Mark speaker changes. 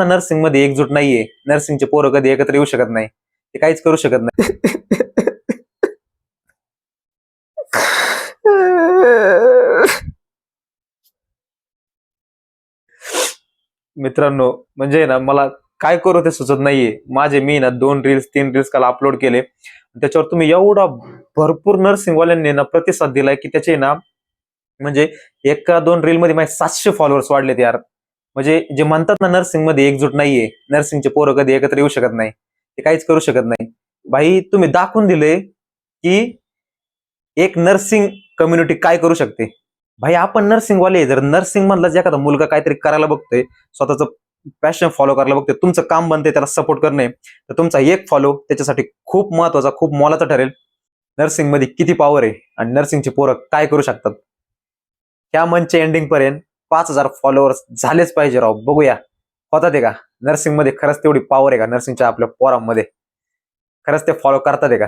Speaker 1: Nursing मध्ये एकजूट नाहीये, नर्सिंगचे पोरं कधी एकत्र येऊ शकत नाही, ते काहीच करू शकत नाही. मित्रांनो, म्हणजे ना मला काय करू ते सुचत नाहीये. मी ना 2 रील्स 3 रील्स काल अपलोड केले. त्याच्यावर तुम्ही एवढा भरपूर नर्सिंगवाल्यांनी ना प्रतिसाद दिलाय की त्याचे ना म्हणजे एका 2 रील मध्ये माझे 700 फॉलोअर्स वाढलेत यार. म्हणजे जे म्हणतात ना नर्सिंग मध्ये एकजूट नाहीये, नर्सिंगचे पोरं कधी एकत्र येऊ शकत नाही, ते काहीच करू शकत नाही. भाई तुम्ही दाखवून दिले की एक नर्सिंग कम्युनिटी काय करू शकते. भाई आपण नर्सिंगवाले, जर नर्सिंग मधला जे एखादा मुलगा काहीतरी करायला बघतोय, स्वतःचं पॅशन फॉलो करायला बघतोय, तुमचं काम बनते त्याला सपोर्ट करणे, तर तुमचा एक फॉलो त्याच्यासाठी खूप महत्वाचा, खूप मोलाचा ठरेल. नर्सिंग मध्ये किती पॉवर आहे आणि नर्सिंगचे पोरं काय करू शकतात. ह्या मंथच्या एंडिंग पर्यंत 5,000 फॉलोअर्स झालेच पाहिजे राव. बघूया होतात आहे का, नर्सिंग मध्ये खरंच तेवढी पॉवर आहे का नर्सिंगच्या आपल्या पोरांमध्ये, खरंच ते फॉलो करतात आहे का.